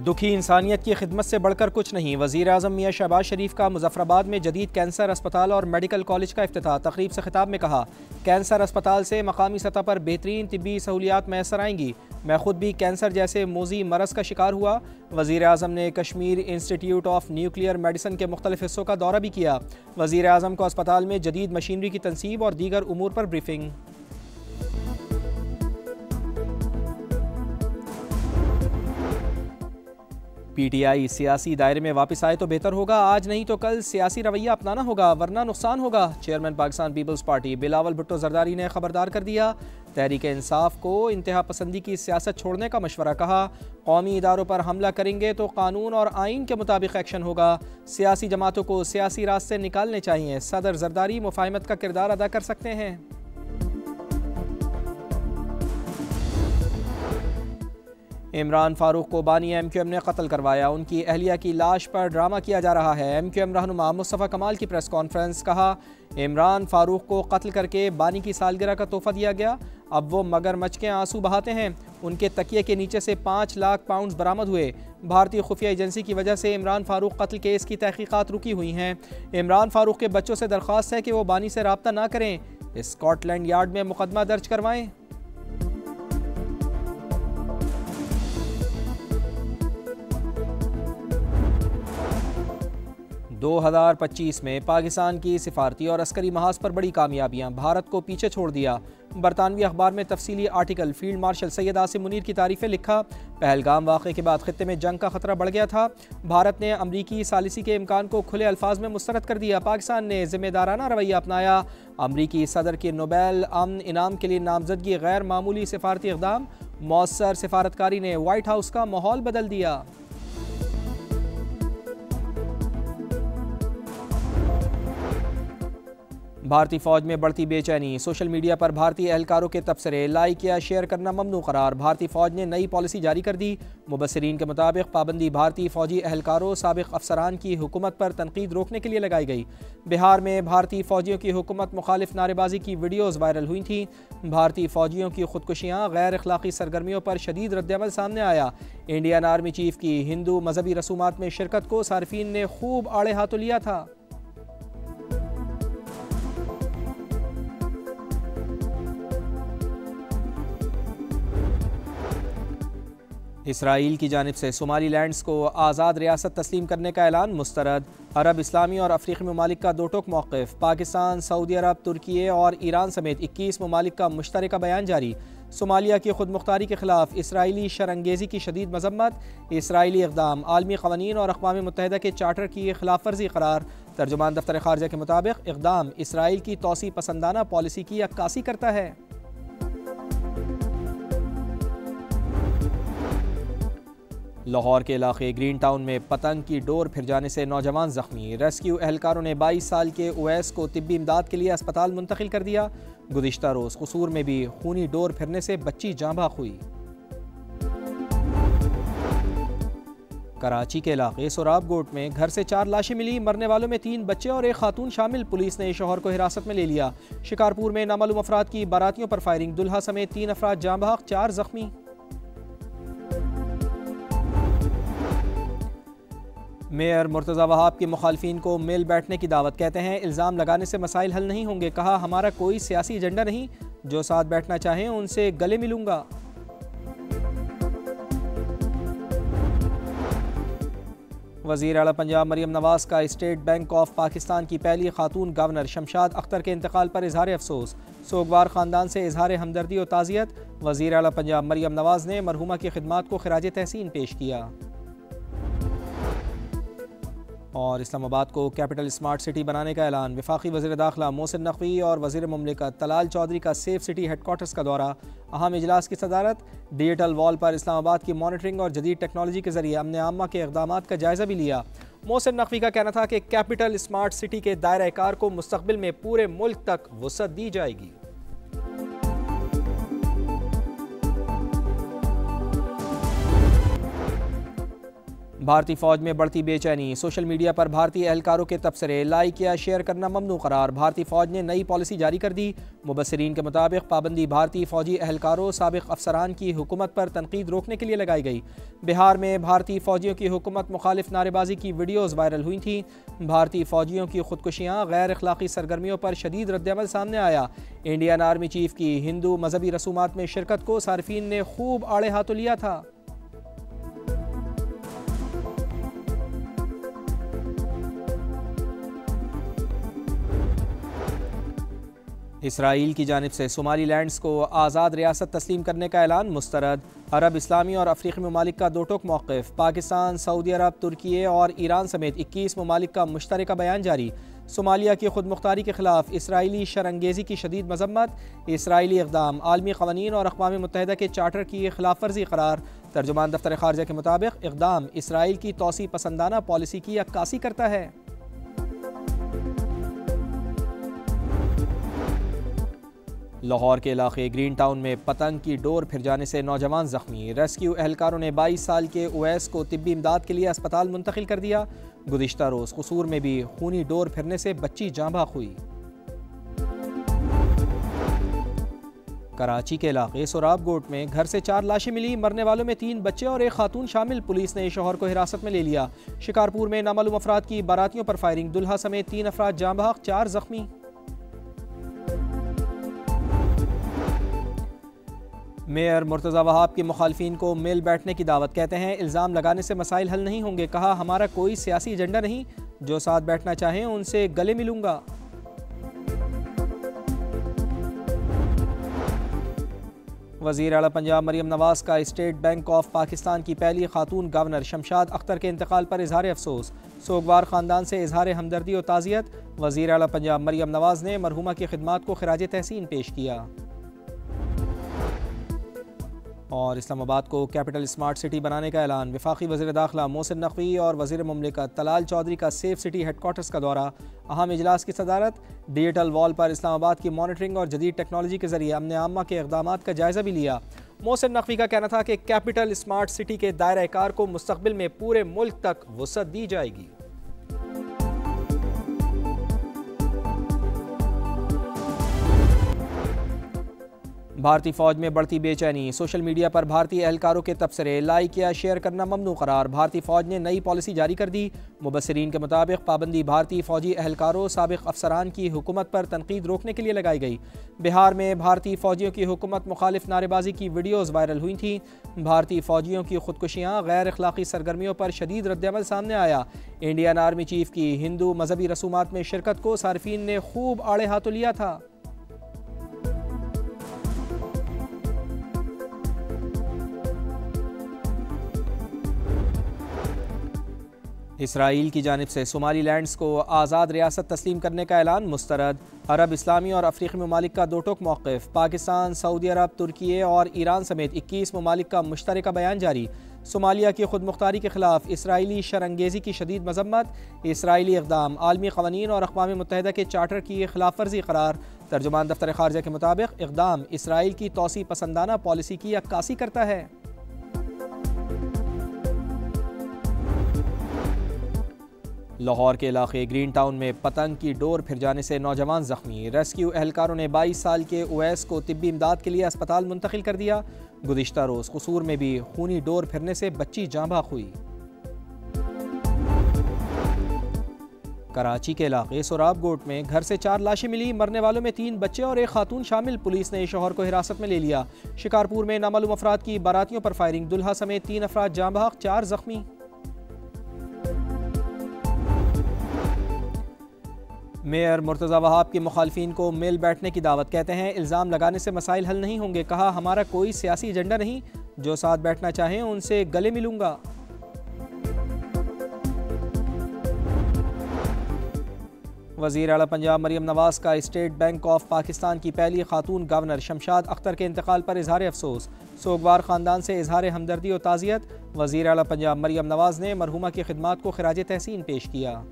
दुखी इंसानियत की खिदमत से बढ़कर कुछ नहीं। वज़ीर आज़म मियाँ शहबाज शरीफ का मुजफ्फराबाद में जदीद कैंसर अस्पताल और मेडिकल कॉलेज का इफ्तिताह। तकरीब से खिताब में कहा, कैंसर अस्पताल से मकामी सतह पर बेहतरीन तिब्बी सहूलियात मैसर आएंगी। मैं खुद भी कैंसर जैसे मोजी मरज़ का शिकार हुआ। वज़ीर आज़म ने Kashmir institute of nuclear medicine के मुख्तलिफ हिस्सों का दौरा भी किया। वज़ीर आज़म को अस्पताल में जदीद मशीनरी की तनसीब और दीगर उमूर पर ब्रीफिंग। पीटीआई सियासी दायरे में वापस आए तो बेहतर होगा। आज नहीं तो कल सियासी रवैया अपनाना होगा, वरना नुकसान होगा। चेयरमैन पाकिस्तान पीपल्स पार्टी बिलावल भुट्टो जरदारी ने खबरदार कर दिया। तहरीक इंसाफ को इंतहा पसंदी की सियासत छोड़ने का मशवरा। कहा, कौमी इदारों पर हमला करेंगे तो कानून और आइन के मुताबिक एक्शन होगा। सियासी जमातों को सियासी रास्ते निकालने चाहिए। सदर जरदारी मुफाहिमत का किरदार अदा कर सकते हैं। इमरान फारूक को बानी MQM ने कत्ल करवाया। उनकी अहलिया की लाश पर ड्रामा किया जा रहा है। MQM रहनुमा मुस्तफ़ा कमाल की प्रेस कॉन्फ्रेंस। कहा, इमरान फारूक को कत्ल करके बानी की सालगिरह का तोहफा दिया गया। अब वो मगरमच्छ के आंसू बहाते हैं। उनके तकिए के नीचे से 5 लाख पाउंड बरामद हुए। भारतीय खुफिया एजेंसी की वजह से इमरान फारूक कत्ल केस की तहकीकात रुकी हुई हैं। इमरान फारूक के बच्चों से दरख्वास्त है कि वो बानी से रब्ता ना करें, स्कॉटलैंड यार्ड में मुकदमा दर्ज करवाएं। 2025 में पाकिस्तान की सिफारती और अस्करी महाज पर बड़ी कामयाबियां। भारत को पीछे छोड़ दिया। बरतानवी अखबार में तफसीली article. Field marshal Syed Asim Munir की तारीफें। लिखा, पहलगाम वाक़े के बाद खित्ते में जंग का खतरा बढ़ गया था। भारत ने अमरीकी सालिसी के इम्कान को खुले अल्फाज में मुस्तरद कर दिया। पाकिस्तान ने जिम्मेदाराना रवैया अपनाया। अमरीकी सदर की नोबेल अमन इनाम के लिए नामजदगी। गैर मामूली सिफारती इक़दाम। मौसर सिफारतकारी ने वाइट हाउस का माहौल बदल दिया। भारतीय फौज में बढ़ती बेचैनी। सोशल मीडिया पर भारतीय एहलकारों के तबसरे। लाइक या शेयर करना ममनू करार। भारतीय फौज ने नई पॉलिसी जारी कर दी। मुबस्सिरीन के मुताबिक पाबंदी भारतीय फौजी एहलकारों साबिक अफसरान की हुकूमत पर तनकीद रोकने के लिए लगाई गई। बिहार में भारतीय फौजियों की हुकूमत मुखालिफ नारेबाजी की वीडियोज़ वायरल हुई थी। भारतीय फौजियों की खुदकुशियाँ, गैर अखलाकी सरगर्मियों पर शदीद रद्दअमल सामने आया। इंडियन आर्मी चीफ की हिंदू मजहबी रसूमात में शिरकत को सार्फिन ने खूब आड़े हाथों लिया था। इसराइल की जानिब से सोमालीलैंड्स को आज़ाद रियासत तस्लीम करने का ऐलान मुस्तरद। अरब, इस्लामी और अफ्रीकी ममालिक का दो टोक मौक़िफ़। पाकिस्तान, सऊदी अरब, तुर्की और ईरान समेत 21 ममालिक का मुश्तरका बयान जारी। सोमालिया की खुद मुख्तारी के खिलाफ इसराइली शरंगेज़ी की शदीद मजम्मत। इसराइली इक़दाम आलमी क़वानीन और अक़वाम मुत्तहिदा के चार्टर की खिलाफ वर्जी करार। तर्जुमान दफ्तर ख़ारजा के मुताबिक इक़दाम इसराइल की तौसी पसंदाना पॉलिसी की अक्कासी करता है। लाहौर के इलाके ग्रीन टाउन में पतंग की डोर फिर जाने से नौजवान जख्मी। रेस्क्यू एहलकारों ने 22 साल के उवैस को तिब्बी इमदाद के लिए अस्पताल मुंतकिल कर दिया। गुज़िश्ता रोज़ कसूर में भी खूनी डोर फिरने से बच्ची जाँ बहक हुई। कराची के इलाके सोराब गोट में घर से 4 लाशें मिली। मरने वालों में 3 बच्चे और एक खातून शामिल। पुलिस ने शौहर को हिरासत में ले लिया। शिकारपुर में नामालूम अफराद की बारातियों पर फायरिंग। दुल्हा समेत 3 अफराद जाँ बहक, 4 जख्मी। मेयर मुर्तज़ा वहाब की मुखालफिन को मिल बैठने की दावत। कहते हैं इल्ज़ाम लगाने से मसाइल हल नहीं होंगे। कहा, हमारा कोई सियासी एजेंडा नहीं, जो साथ बैठना चाहें उनसे गले मिलूंगा। वज़ीर आला पंजाब मरियम नवाज़ का स्टेट बैंक ऑफ पाकिस्तान की पहली खातून गवर्नर शमशाद अख्तर के इंतकाल पर इजहार अफसोस। सोगवार ख़ानदान से इजहार हमदर्दी और ताज़ियत। वज़ीर आला पंजाब मरियम नवाज़ ने मरहुमा की खिदमात को खिराज तहसीन पेश किया। और इस्लामाबाद को कैपिटल स्मार्ट सिटी बनाने का ऐलान। वफाकी वज़ीर दाखिला मोहसिन नकवी और वज़ीर मुमलिकत तलाल चौधरी का सेफ सिटी हेडक्वार्टर्स का दौरा। अहम इजलास की सदारत। डिजिटल वॉल पर इस्लामाबाद की मॉनिटरिंग और जदीद टेक्नोलॉजी के जरिए अमन आमा के इक़दामात का जायज़ा भी लिया। मोहसिन नकवी का कहना था कि कैपिटल स्मार्ट सिटी के दायरा कार को मुस्तक़बिल में पूरे मुल्क तक वुसअत दी जाएगी। भारतीय फौज में बढ़ती बेचैनी, सोशल मीडिया पर भारतीय एहलकारों के तबसरे लाइक या शेयर करना ममनू करार। भारतीय फौज ने नई पॉलिसी जारी कर दी। मुबस्सिरीन के मुताबिक पाबंदी भारतीय फौजी एहलकारों साबिक अफसरान की हुकूमत पर तनकीद रोकने के लिए लगाई गई। बिहार में भारतीय फौजियों की हुकूमत मुखालिफ नारेबाजी की वीडियोज़ वायरल हुई थी। भारतीय फौजियों की खुदकुशियाँ, गैर अखलाकी सरगर्मियों पर शदीद रद्दअमल सामने आया। इंडियन आर्मी चीफ की हिंदू मजहबी रसूमात में शिरकत को सार्फिन ने खूब आड़े हाथों लिया था। इसराइल की जानिब से सोमालीलैंड्स को आज़ाद रियासत तस्लीम करने का ऐलान मुस्तरद। अरब, इस्लामी और अफ्रीकी ममालिक का दो टोक मौक़िफ़। पाकिस्तान, सऊदी अरब, तुर्की और ईरान समेत 21 ममालिक का मुश्तरका बयान जारी। सोमालिया की खुद मुख्तारी के खिलाफ इसराइली शरंगेज़ी की शदीद मजम्मत। इसराइली इक़दाम आलमी क़वानीन और अक़वाम मुत्तहिदा के चार्टर की खिलाफ वर्जी करार। तर्जुमान दफ्तर ख़ारजा के मुताबिक इक़दाम इसराइल की तौसी पसंदाना पॉलिसी की अक्कासी करता है। लाहौर के इलाके ग्रीन टाउन में पतंग की डोर फिर जाने से नौजवान जख्मी। रेस्क्यू एहलकारों ने 22 साल के उवैस को तिब्बी इमदाद के लिए अस्पताल मुंतकिल कर दिया। गुज़िश्ता रोज़ कसूर में भी खूनी डोर फिरने से बच्ची जाँ बहक हुई। कराची के इलाके सोराब गोट में घर से 4 लाशें मिली। मरने वालों में 3 बच्चे और एक खातून शामिल। पुलिस ने शौहर को हिरासत में ले लिया। शिकारपुर में नामालूम अफराद की बारातियों पर फायरिंग। दुल्हा समेत 3 अफराद जाँ बहक, 4 जख्मी। मेयर मुर्तज़ा वहाब की मुखालफिन को मिल बैठने की दावत। कहते हैं इल्ज़ाम लगाने से मसाइल हल नहीं होंगे। कहा हमारा कोई सियासी एजेंडा नहीं, जो साथ बैठना चाहें उनसे गले मिलूंगा। वज़ीर आला पंजाब मरियम नवाज़ का स्टेट बैंक ऑफ पाकिस्तान की पहली खातून गवर्नर शमशाद अख्तर के इंतकाल पर इजहार अफसोस। सोगवार ख़ानदान से इजहार हमदर्दी और ताज़ियत। वज़ीर आला पंजाब मरियम नवाज़ ने मरहुमा की खिदमात को खिराज तहसीन पेश किया। और इस्लामाबाद को कैपिटल स्मार्ट सिटी बनाने का ऐलान। वफाकी वज़ीर दाखिला मोहसिन नकवी और वज़ीर मुमलिकत तलाल चौधरी का सेफ सिटी हेडक्वार्टर्स का दौरा। अहम इजलास की सदारत। डिजिटल वॉल पर इस्लामाबाद की मॉनिटरिंग और जदीद टेक्नोलॉजी के जरिए अमन आमा के इक़दामात का जायज़ा भी लिया। मोहसिन नकवी का कहना था कि कैपिटल स्मार्ट सिटी के दायरा कार को मुस्तक़बिल में पूरे मुल्क तक वुसअत दी जाएगी। भारतीय फौज में बढ़ती बेचैनी, सोशल मीडिया पर भारतीय एहलकारों के तबसरे लाइक या शेयर करना ममनू करार। भारतीय फौज ने नई पॉलिसी जारी कर दी। मुबस्सिरीन के मुताबिक पाबंदी भारतीय फौजी एहलकारों साबिक अफसरान की हुकूमत पर तनकीद रोकने के लिए लगाई गई। बिहार में भारतीय फौजियों की हुकूमत मुखालिफ नारेबाजी की वीडियोज़ वायरल हुई थी। भारतीय फौजियों की खुदकुशियाँ, गैर अखलाकी सरगर्मियों पर शदीद रद्दअमल सामने आया। इंडियन आर्मी चीफ की हिंदू मजहबी रसूमात में शिरकत को सार्फिन ने खूब आड़े हाथों लिया था। इसराइल की जानिब से सोमालीलैंड्स को आज़ाद रियासत तस्लीम करने का ऐलान मुस्तरद। अरब, इस्लामी और अफ्रीकी ममालिक का दो टोक मौक़िफ़। पाकिस्तान, सऊदी अरब, तुर्की और ईरान समेत 21 ममालिक का मुश्तरका बयान जारी। सोमालिया की खुद मुख्तारी के खिलाफ इसराइली शरंगेज़ी की शदीद मजम्मत। इसराइली इक़दाम आलमी क़वानीन और अक़वाम मुत्तहिदा के चार्टर की खिलाफ वर्जी करार। तर्जुमान दफ्तर ख़ारजा के मुताबिक इक़दाम इसराइल की तौसी पसंदाना पॉलिसी की अक्कासी करता है। लाहौर के इलाके ग्रीन टाउन में पतंग की डोर फिर जाने से नौजवान जख्मी। रेस्क्यू एहलकारों ने 22 साल के उवैस को तिब्बी इमदाद के लिए अस्पताल मुंतकिल कर दिया। गुज़िश्ता रोज़ कसूर में भी खूनी डोर फिरने से बच्ची जाँ बहक हुई। कराची के इलाके सोराब गोट में घर से 4 लाशें मिली। मरने वालों में 3 बच्चे और एक खातून शामिल। पुलिस ने शौहर को हिरासत में ले लिया। शिकारपुर में नामालूम अफराद की बारातियों पर फायरिंग। दुल्हा समेत 3 अफराद जाँ बहक, 4 जख्मी। मेयर मुर्तज़ा वहाब की मुखालफिन को मिल बैठने की दावत। कहते हैं इल्ज़ाम लगाने से मसाइल हल नहीं होंगे। कहा हमारा कोई सियासी एजेंडा नहीं, जो साथ बैठना चाहें उनसे गले मिलूंगा। वज़ीर आला पंजाब मरियम नवाज़ का स्टेट बैंक ऑफ पाकिस्तान की पहली खातून गवर्नर शमशाद अख्तर के इंतकाल पर इजहार अफसोस। सोगवार ख़ानदान से इजहार हमदर्दी और ताज़ियत। वज़ीर आला पंजाब मरियम नवाज़ ने मरहुमा की खिदमात को खिराज तहसीन पेश किया।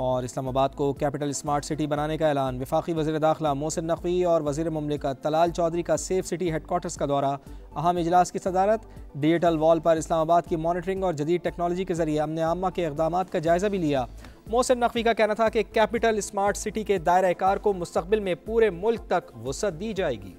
और इस्लामाबाद को कैपिटल स्मार्ट सिटी बनाने का ऐलान। वफाकी वज़ीर दाखिला मोहसिन नकवी और वज़ीर मुमलिकत तलाल चौधरी का सेफ सिटी हेडक्वार्टर्स का दौरा। अहम इजलास की सदारत। डिजिटल वॉल पर इस्लामाबाद की मॉनिटरिंग और जदीद टेक्नोलॉजी के जरिए अमन आमा के इक़दाम का जायज़ा भी लिया। मोहसिन नकवी का कहना था कि कैपिटल स्मार्ट सिटी के दायरा कार को मुस्तक़बिल में पूरे मुल्क तक वसअत दी जाएगी।